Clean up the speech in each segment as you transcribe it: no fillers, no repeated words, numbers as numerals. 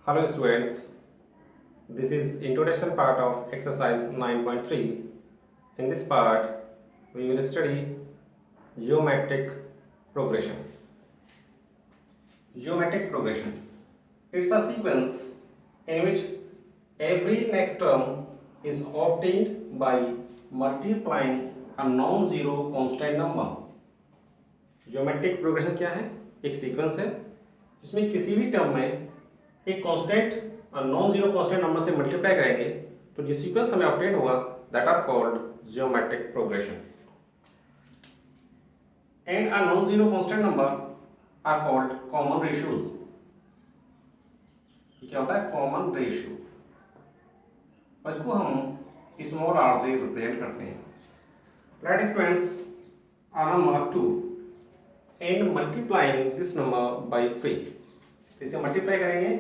Hello students, this is introduction part of exercise 9.3. In this part, we will study geometric progression. Geometric progression. It's a sequence in which every next term is obtained by multiplying a non-zero constant number. Geometric progression क्या है? एक sequence है जिसमें किसी भी term में एक constant non zero constant number से मल्टीप्लाई करेंगे तो जो सीक्वेंस हमें ऑब्टेन होगा that are called geometric progression and a non zero constant number are called common ratios. क्या होता है? कॉमन रेशियो, और इसको हम स्मॉल आर से रिप्रेजेंट करते हैं। Let students are number 2 and multiplying this number by 3। इसे मल्टीप्लाई करेंगे,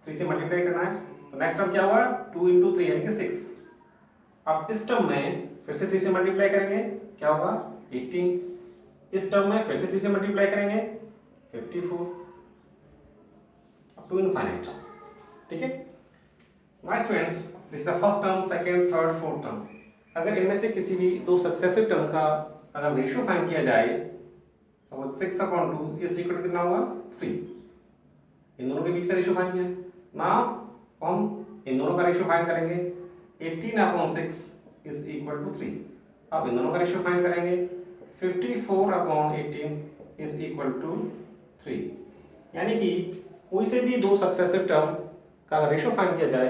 3 से मल्टीप्लाई करना है तो नेक्स्ट टर्म क्या हुआ? 2 इंटू 3 यानी कि 6। अब इस टर्म में फिर से 3 से मल्टीप्लाई करेंगे, क्या होगा? 18। इस टर्म में फिर से 3 से मल्टीप्लाई करेंगे 54 अप टू इनफाइनाइट। ठीक है, nice students, this is the first term, second, third, fourth term. अगर इनमें से किसी भी दो सक्सेसिव टर्म का अगर रेशियो फाइंड किया जाए, सपोज 6/2 इज इक्वल टू कितना होगा? 3। इन दोनों के बीच का रेशियो फाइंड किया है। नाउ हम इन दोनों का रेशियो फाइंड करेंगे। 18/6 इज इक्वल टू 3। अब इन दोनों का रेशियो फाइंड करेंगे। 54/18 इज इक्वल टू 3। यानी कि कोई से भी दो सक्सेसिव टर्म का अगर रेशियो फाइंड किया जाए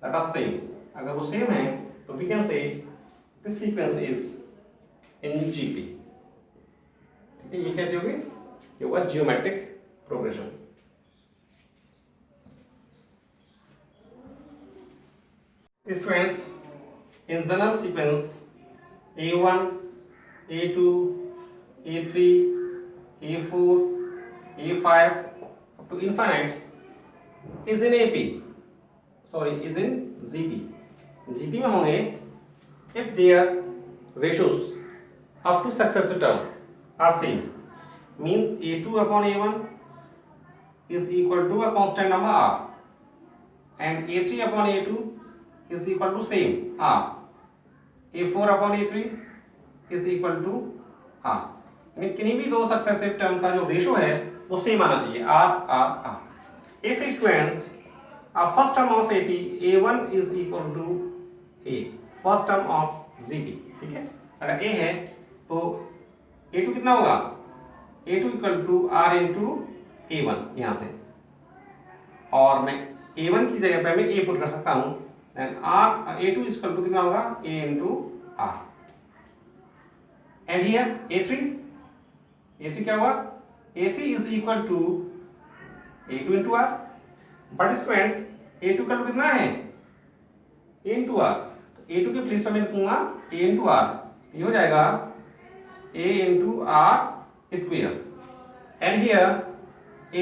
दैट आर सेम, अगर वो सेम है तो we can say this sequence is in GP. ठीक है, ये कैसे होगी? ये होगा geometric progression. Students, in general sequence A1, A2, A3, A4, A5 up to infinite is in AP. Sorry, is in GP. GP में होंगे if their ratios of two successive term are same. Means A2/A1 is equal to a constant number R, and A3/A2 is equal to same R. A4/A3 is equal to R. यानी किन्हीं भी दो successive term का जो ratio है वो same आना चाहिए, R. If students first term of AP A1 is equal to A, first term of GP, ठीक है, अगर A है तो A2 कितना होगा? A2 equal to R into A1 यहाँ से, और मैं A1 की जगह पे मैं A पुट कर सकता हूँ। Then A2 is equal to कितना होगा? A into R. And here A3 क्या हुआ? A3 is equal to A2 into R. But students A2 का कितना है? A into R. A2 के प्लेस पर मैं लिखूंगा A into R. ये हो जाएगा A into R square. And here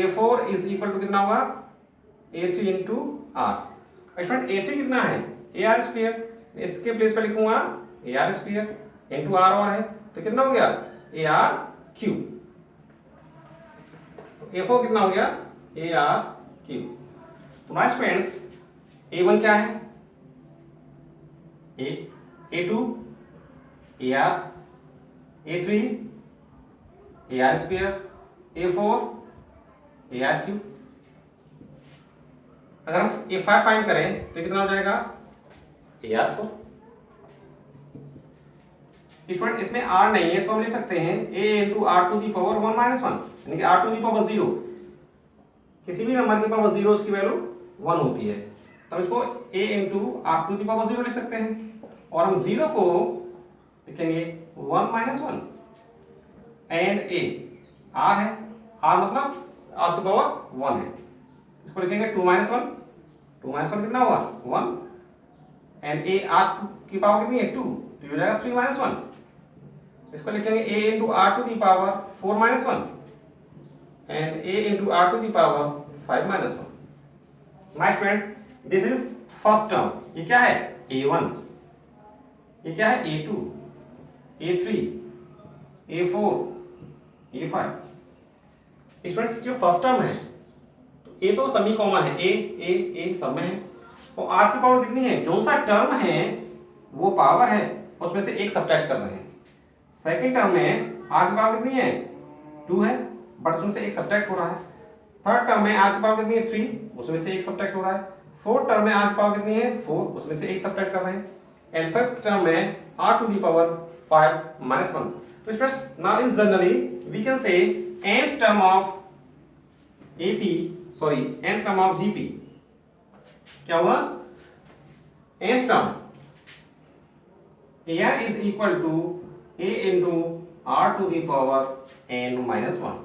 A4 is equal to कितना होगा? A3 into R. Student A3 कितना है? AR square. इसके प्लेस पर लिखूंगा AR स्क्वायर इनटू R और है तो कितना हो गया? AR cube. तो A4 कितना हो गया? AR cube. तो नाइस फ्रेंड्स, A1 क्या है? A2 AR, A3 AR square, A4 AR cube. अगर हम A5 फाइंड करें तो कितना हो जाएगा? AR4। स्टूडेंट इसमें R नहीं है, इसको हम लिख सकते हैं A into R to the power 1 minus 1, यानी कि R टू दी पावर 0। किसी भी नंबर की पावर 0 उसकी वैल्यू 1 होती है, तब इसको A into R to the power 0 लिख सकते हैं, और हम 0 को लिखेंगे 1 माइनस 1 एंड A R है, R मतलब R टू पावर 1 है, इसको लिखेंगे 2 माइनस 1। 2 माइनस 1 कितना होगा? 1 एंड A R की पावर कितनी है? 2, तो ये हो जाएगा 3 माइनस 1। इसको लिखेंगे A into R to the power 4 minus 1 and A into R to the power 5 minus 1। My friend, this is first term. ये क्या है? A1। ये क्या है? A2, A3, A4, A5। Students जो फर्स्ट टर्म है तो ए तो सभी कॉमन है, ए सब में है। तो आर की पावर कितनी है, जो सा टर्म है वो पावर है, उसमें से एक सब्ट्रैक्ट कर रहे हैं। सेकंड टर्म में आर की पावर कितनी है, 2 है, बट उसमें से एक सब्ट्रैक्ट हो रहा है। थर्ड टर्म में आर की पावर कितनी है, 3, उसमें से एक सब्ट्रैक्ट हो रहा है। फोर्थ टर्म में आर की पावर कितनी है, 4, उसमें से एक सब्ट्रैक्ट कर रहे हैं। एंड फिफ्थ टर्म में R to the power 5 minus 1। तो students, now in generally we can say nth term of nth term of GP क्या हुआ, nth term AR is equal to A into R to the power n minus 1।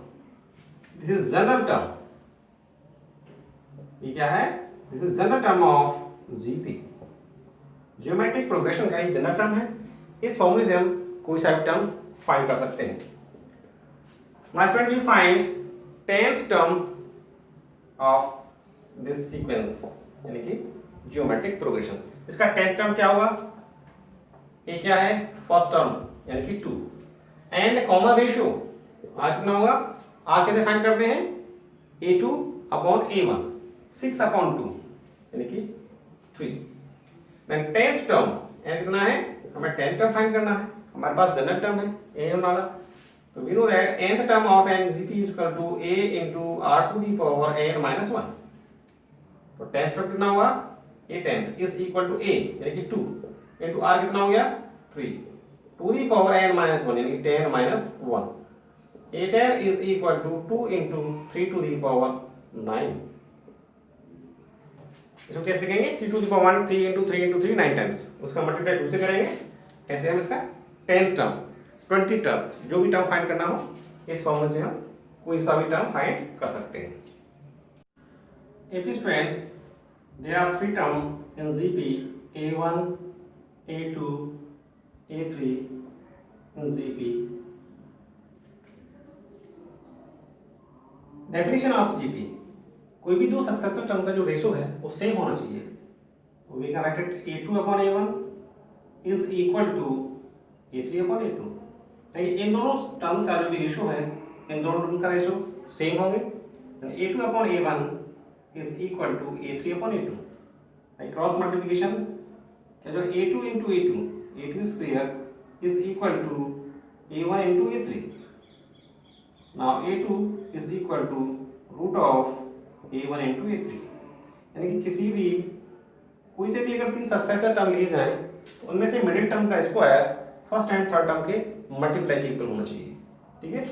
This is general term, ये क्या है, this is general term of GP. Geometric progression का ये general term है। इस फॉर्मूले से हम कोई सा भी टर्म्स फाइंड कर सकते हैं। Now student, we find 10th term of this sequence, यानी कि ज्योमेट्रिक प्रोग्रेशन। इसका 10th टर्म क्या होगा, ये क्या है, फर्स्ट टर्म यानी कि 2, एंड कॉमन रेशियो आर कितना होगा, आर कैसे फाइंड करते हैं, A2 अपॉन A1, 6/2 यानी कि 3। देन 10th टर्म यानी कितना है, हमें 10th टर्म फाइंड करना है, हमारे पास जनरल टर्म है A1 वाला। तो we know that nth term of NGP is equal to A into R to the power n minus 1। तो 10th टर्म कितना होगा, A 10th is equal to A यानी कि 2 into R कितना हो गया, 3 to the power n minus 1 यानी कि 10 minus 1। A 10 is equal to 2 into 3 to the power 9। इसको कैसे लिखेंगे, 3 to the power 1, 3 into 3 into 3 9 times, उसका मल्टीप्लाई 2 से करेंगे। ऐसे हम इसका 10th टर्म 20 टर्म जो भी टर्म फाइंड करना हो, इस फॉर्मूले से हम कोई सा भी टर्म फाइंड कर सकते हैं। If students, there are 3 terms in GP, A1, A2, A3 in GP। Definition of GP, कोई भी दो सक्सेसिव टर्म का जो रेशो है वो सेम होना चाहिए। तो we can write it A2 upon A1 is equal to A3 upon A2। इन दोनों टर्म्स का जो भी रेशो है, इन दोनों टर्म का रेशो सेम होंगे। A2 upon A1 is equal to A3 upon A2। Cross multiplication क्या, जो A2 into A2 square is equal to A1 into A3। Now A2 is equal to root of A1 into A3। यानी कि किसी भी कोई से भी अगर 3 सक्सेसिव टर्म लिए जाए तो उनमें से मिडिल टर्म का square first and third term के मल्टीप्लाई के इक्वल होना चाहिए। ठीक है,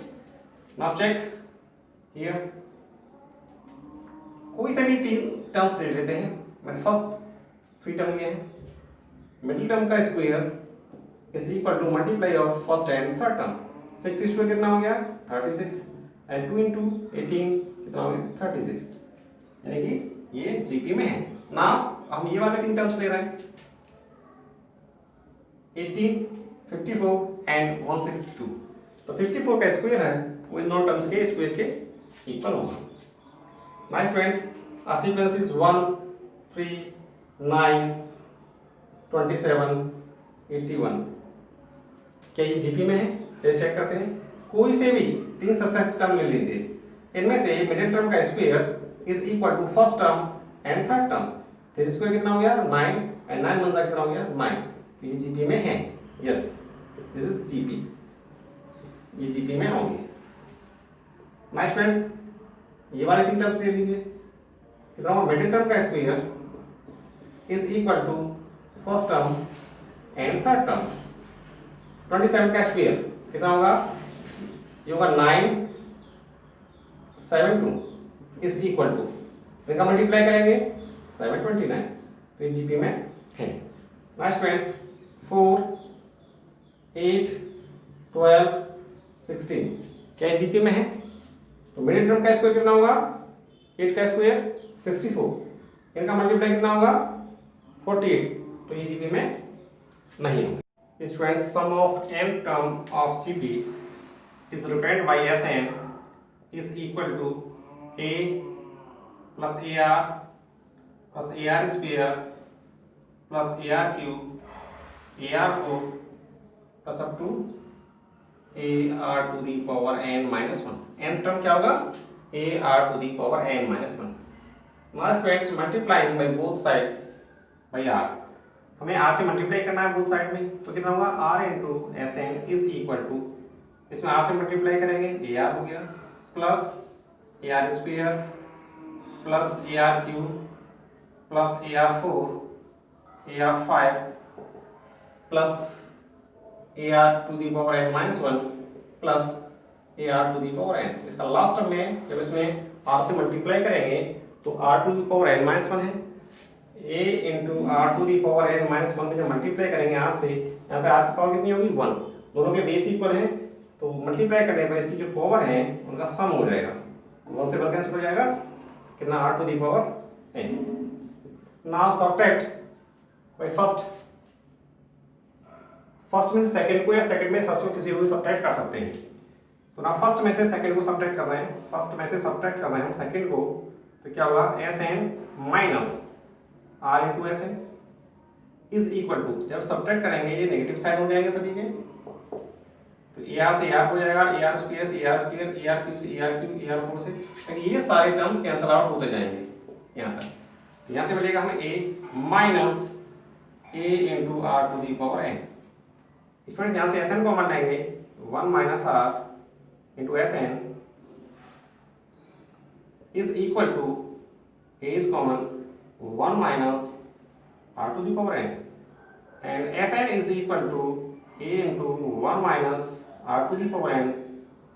नाउ चेक हियर, कोई से भी 3 टर्म्स ले लेते हैं। मैंने फर्स्ट 3 टर्म लिए हैं, मिडिल टर्म का square is equal to multiply of first and third term. 6 square कितना हो गया, 36, एंड 2 into 18 कितना हो गया, 36। यानी कि ये जीपी में है ना। हम ये वाले 3 टर्म्स ले रहे हैं, 18, 54 एंड 162। तो 54 का स्क्वायर है वो इन दोनों टर्म्स के स्क्वायर के इक्वल होगा। Nice friends, our sequence is 1, 3, 9, 27, 81। क्या ये जीपी में है, ये चेक करते हैं। कोई से भी 3 सक्सेसिव टर्म ले लीजिए, इनमें से मिडिल टर्म का square is equal to first term and third term. फिर स्क्वायर कितना हो गया, 9, एंड 9 मंजा कितना हो गया, 9। तो ये जीपी में है, यस दिस इज जीपी, ये जीपी में होंगे। नाइस फ्रेंड्स, ये वाले 3 टर्म्स ले लीजिए, कितना होगा, मिडिल टर्म का square is equal to first term and third term. 27 का स्क्वायर कितना होगा, ये होगा 9, 7, 2 इज इक्वल टू, इनका मल्टीप्लाई करेंगे 729। तो जीपी में है। नाइस फ्रेंड्स, 4, 8, 12, 16 क्या जीपी में है। तो मिडिल टर्म का स्क्वायर कितना होगा, 8 का स्क्वायर 64, इनका मल्टीप्लाई कितना होगा 48। तो ये जीपी में नहीं होगा। Students, sum of n term of GP is represented by Sn is equal to A plus AR plus AR square plus AR cube AR4 plus up to AR to the power n minus 1। n term क्या होगा, AR to the power n minus 1। हमारा students multiplying by both sides by R, हमें R से multiply करना है both side में, तो कितना होगा R into S N is equal to, इसमें आर से मल्टीप्लाई करेंगे ए आर हो गया plus A R square plus A R cube plus A R 4 A R 5 plus A R to the power N minus 1 plus A R to the power N. इसका last में जब इसमें R से multiply करेंगे तो R to the power N minus 1 है, A into are to the power N minus 1 में जब मल्टीप्लाई करेंगे आर से, यहाँ पे आर की पावर कितनी होगी 1, दोनों के बेस इक्वल है तो मल्टीप्लाई करने पर इसकी जो पावर है उनका सम हो जाएगा, 1 से 1 कैंसिल हो जाएगा, कितना R to the power N. Now subtract by first में से सेकंड को या सेकंड में फर्स्ट को किसी को भी सब्ट्रैक्ट कर सकते हैं। तो ना फर्स्ट में से सेकंड को सब्ट्रैक्ट कर रहे हैं, फर्स्ट में से सब्ट्रैक्ट कर रहे हैं हम सेकंड को, तो क्या होगा S N minus are into S N is equal to, जब सब्ट्रैक्ट करेंगे ये नेगेटिव साइड हो जाएंगे सभी के, तो ए आर से ए आर हो जाएगा, ए आर स्क्वायर से A R square, A R cube से A R cube, A R 4 से, तो ये सारे टर्म्स कैंसिल आउट होते जाएंगे यहाँ तक। यहाँ से मिलेगा हमें a minus a into are to the power n. Students यहाँ से एस एन कॉमन लेंगे, 1 minus are into S N is equal to a is common 1 minus r to the power n and s N is equal to a into 1 minus r to the power n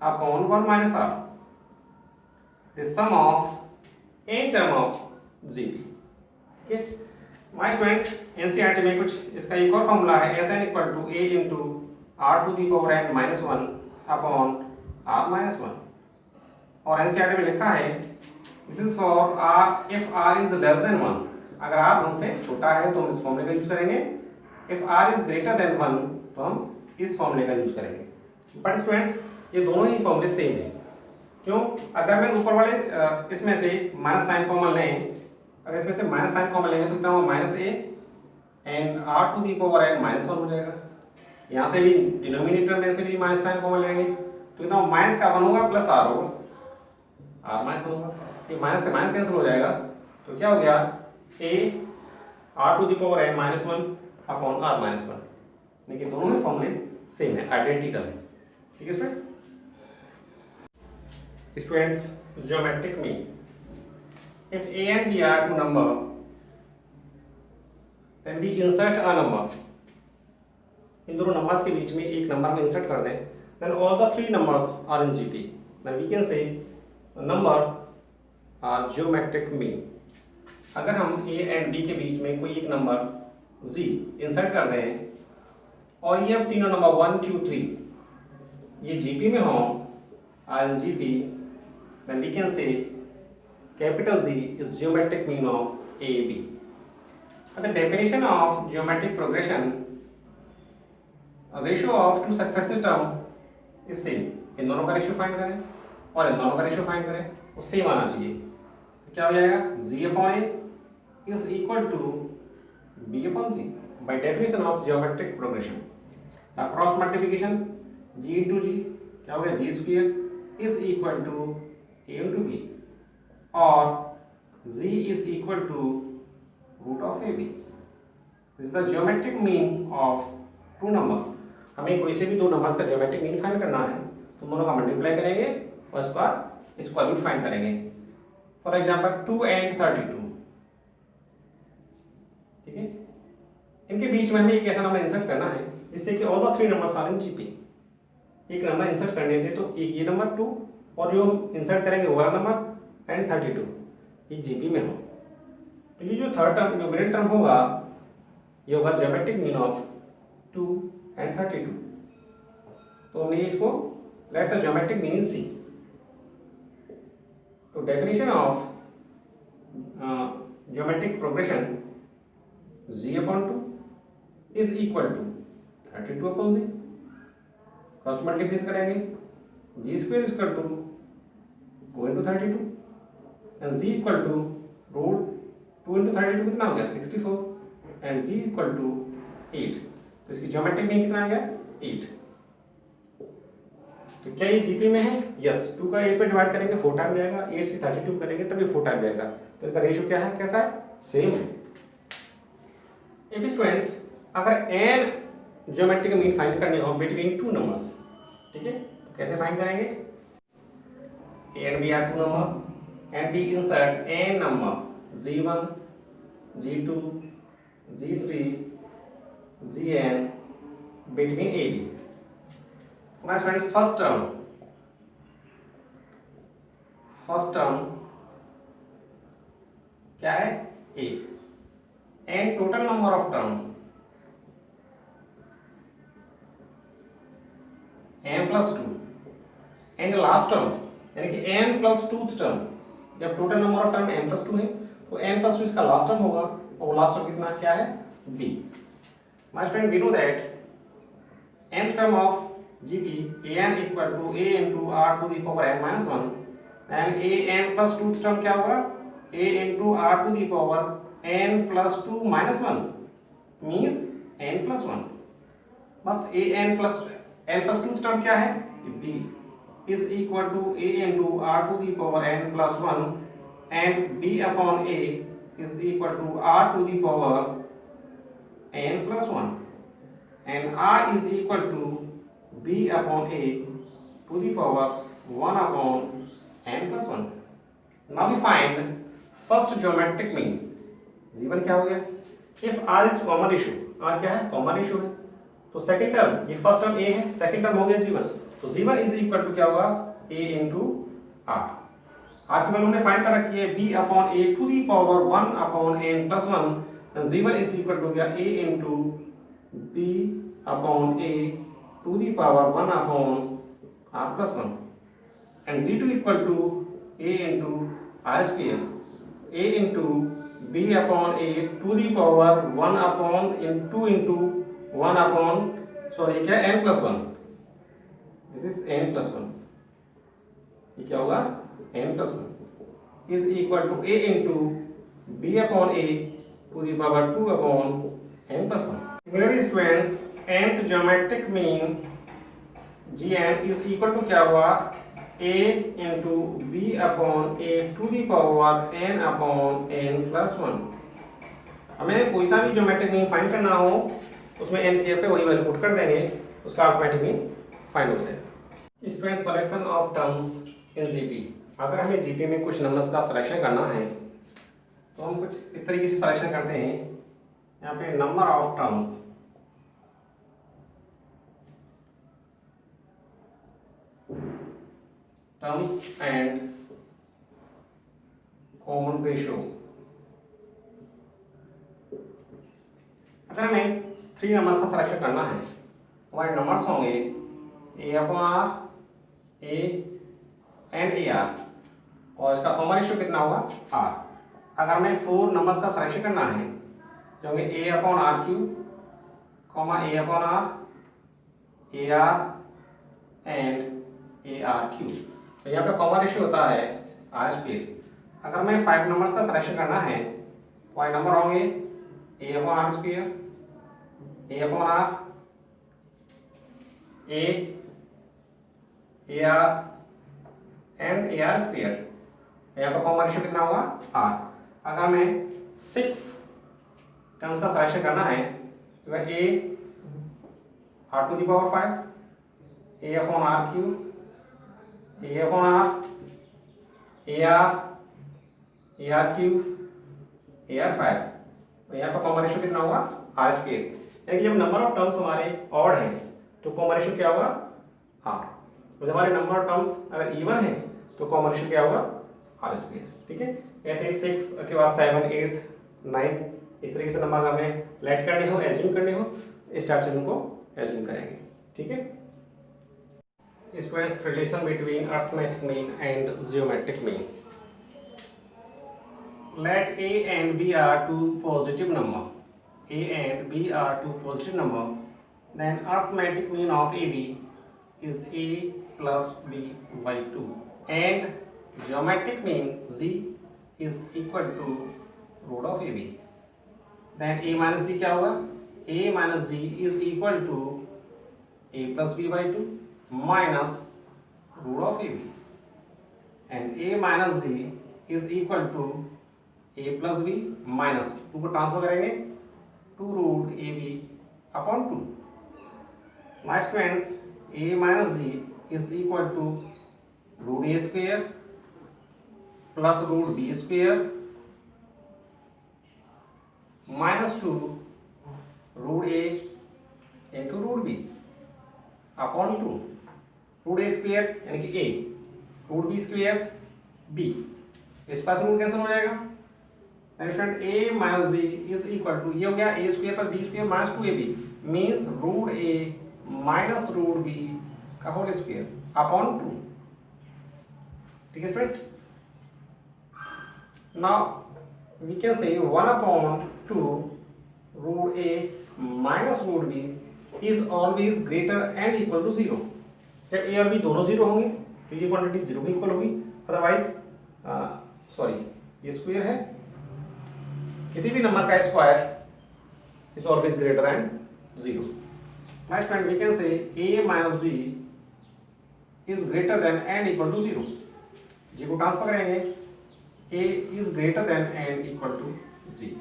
upon 1 minus r, the sum of n term of gp। okay, my students NCERT में कुछ इसका एक और formula है S N equal to A into are to the power N minus 1 upon R minus 1, और NCERT में लिखा है this is for R if R is less than 1, अगर आर 1 से छोटा है तो हम इस फॉर्मूले का यूज करेंगे, if R is greater than 1 तो हम इस फॉर्मूले का यूज करेंगे। बट स्टूडेंट्स ये दोनों ही फॉर्मूले सेम है, क्यों? अगर मैं ऊपर वाले इसमें से माइनस साइन कॉमन लें, अगर इसमें से माइनस साइन कॉमन लेंगे तो कितना होगा minus A and R to the power N minus 1 हो जाएगा। यहाँ से भी डिनोमिनेटर में से भी माइनस साइन कॉमन लेंगे तो कितना माइनस का 1 होगा प्लस आर होगा, आर माइनस 1 होगा, ये माइनस से माइनस कैंसिल हो जाएगा, तो क्या हो गया A R to the power N minus 1 upon R minus 1। देखिए दोनों में फॉर्मूले सेम है, आइडेंटिकल है। ठीक है students, geometric mean, if a and b are two number then we insert a number, इन दोनों नंबर्स के बीच में एक नंबर को इंसर्ट कर दें, then all the three numbers are in GP, then we can say number are geometric mean। अगर हम a and b के बीच में कोई एक नंबर g इंसर्ट कर दें और ये अब तीनों नंबर 1 2 3 ये जीपी में हो और GP, then we can say capital Z is geometric mean of AB। The definition of geometric progression, a ratio of two successive term is same, इन दोनों का रेशियो फाइंड करें और इन दोनों का रेशियो फाइंड करें वो सेम आना चाहिए, तो क्या हो जाएगा G upon A is equal to B upon C by definition of geometric progression। Cross multiplication G into G क्या हो गया G square is equal to A into B और G is equal to root of AB। This is the geometric mean of two number. हमें कोई से भी दो numbers का ज्योमेट्रिक मीन फाइंड करना है तो दोनों का मल्टीप्लाई करेंगे और इसका स्क्वायर रूट फाइंड करेंगे। फॉर एग्जांपल 2 and 32, ठीक है, इनके बीच में हमें एक ऐसा नंबर इंसर्ट करना है जिससे कि all the three numbers are in GP. एक नंबर इंसर्ट करने से तो एक ये नंबर 2 और जो हम इंसर्ट करेंगे वो वाला नंबर एंड 32 ये जीपी में हो, तो ये जो थर्ड टर्म जो मिडिल टर्म होगा ये होगा ज्योमेट्रिक मीन ऑफ 2 and 32। तो हमने इसको let the geometric mean is C. तो definition of geometric progression G upon 2 is equal to 32 upon Z। Cross multiply करेंगे G square is equal to 2 into 32 and Z equal to root 2 into 32 कितना हो गया 64 and G equal to 8। तो इसकी geometric mean कितना आ गया 8। तो क्या ये जीपी में है? यस। 2 का 8 पे डिवाइड करेंगे 4 टाइम जाएगा, 8 से 32 करेंगे तभी 4 टाइम जाएगा। तो इनका रेशियो क्या है, कैसा है, सेम है। इफ स्टूडेंट्स अगर n ज्योमेट्रिक मीन फाइंड करने हो बिटवीन टू नंबर्स, ठीक है, तो कैसे फाइंड करेंगे, a and b are two number and we insert n number g1 g2 g3 gn between a b। my friend first term क्या है, a and total number of term n plus 2 and last term यानी कि n plus 2th term, जब total number of term n plus 2 है तो n plus 2 इसका last term होगा और लास्ट टर्म कितना क्या है, b। My friend we know that nth term of gt an equal to a into r to the power n minus 1 and an plus 2th term क्या होगा, a into r to the power n plus 2 minus 1 means n plus 1 मस्त an plus n plus 2th term क्या है, b is equal to a into r to the power n plus 1 and b upon a is equal to r to the power n plus 1 and r is equal to b upon a to the power 1 upon n plus 1। now we find first geometric mean g1 क्या हो गया, if r is common ratio, r क्या है, common ratio है, तो second term, ये first term a है, second term हो गया g1, तो g1 इज इक्वल टू क्या होगा, a इंटू r। r की वैल्यू हमने फाइंड कर रखी है b upon a to the power 1 upon n plus 1, g1 is equal to क्या, a into b upon a to the power 1 upon r plus 1 and g2 equal to a into r square, a into b upon a to the power 1 upon two into 1 upon sorry क्या n plus 1, this is n plus 1, ये क्या होगा n plus 1 is equal to a into b upon a to the power 2 upon n plus 1। Similarly students nth geometric mean gn is equal to क्या हुआ, a into b upon a to the power n upon n plus 1। हमें कोई सा भी geometric mean find करना हो उसमें n की जगह पे वही वैल्यू पुट कर देंगे, उसका ऑटोमेटिक मीन फाइंड हो जाएगा। Students selection of terms in GP, अगर हमें जीपी में कुछ नंबर्स का सिलेक्शन करना है तो हम कुछ इस तरीके से सिलेक्शन करते हैं, यहाँ पे number of terms and common ratio. अगर हमें 3 नंबर्स का सिलेक्शन करना है, हमारे नंबर्स होंगे a upon r, a and A R, और इसका कॉमन रेशियो कितना होगा, r। अगर हमें 4 नंबर्स का सिलेक्शन करना है जो होंगे a upon r cube, a upon r, a r and a r cube, तो यहाँ पे कॉमन रेशियो होता है r स्क्वायर। अगर हमें 5 नंबर्स का सिलेक्शन करना है तो हमारे नंबर होंगे a upon r square, a upon r, a r and A R square, यहाँ पर कॉमन रेशियो कितना होगा, r। अगर हमें 6 टर्म्स का सिलेक्शन करना है तो a r to the power 5, a upon r cube, a upon r, a r cube, a r 5, तो यहाँ पर कॉमन रेशियो कितना होगा, r स्क्वायर। यानी कि जब नंबर ऑफ टर्म्स हमारे ऑड है तो कॉमन रेशियो क्या होगा, r। तो जब हमारे नंबर ऑफ टर्म्स अगर इवन है तो कॉमन रेशियो क्या होगा, r स्क्वायर। ठीक है, ऐसे ही 6 के बाद 7, 8, 9 इस तरीके से नंबर हमें लेट करने हो, एज्यूम करने हो, इस टाइप से उनको एज्यूम करेंगे। ठीक है, square relation between arithmetic mean and geometric mean. Let a and b are two positive number, a and b are two positive number, then arithmetic mean of ab is a plus b by 2 and geometric mean z is equal to root of ab। then a minus g क्या होगा, a minus g is equal to a plus b by 2 minus root of ab and a minus g is equal to A plus B minus 2 को transfer करेंगे 2 root A B upon 2. Now students a minus G is equal to root A square plus root B square minus 2 root A into root B upon 2. Root A square यानी कि a, root B square b, इस पास root cancel हो जाएगा. Student a minus G is equal to, ये हो गया a square plus b square minus 2ab means root a minus root b का होल स्क्वेयर अपॉन 2. ठीक है students. Now we can say 1 upon 2 root a minus root b is always greater and equal to 0. जब a और b दोनों 0 होंगे तो ये quantity 0 के इक्वल होगी. अदरवाइज सॉरी ये स्क्वायर है, किसी भी नंबर का square is always greater than 0. My friend we can say a minus g is greater than and equal to 0. G को ट्रांसफर करेंगे a is greater than and equal to g.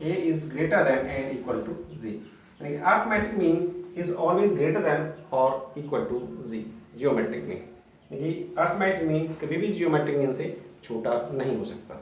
a is greater than and equal to g. यानी arithmetic mean is always greater than और equal to g. Geometric mean, यानी arithmetic mean कभी भी geometric mean से छोटा नहीं हो सकता.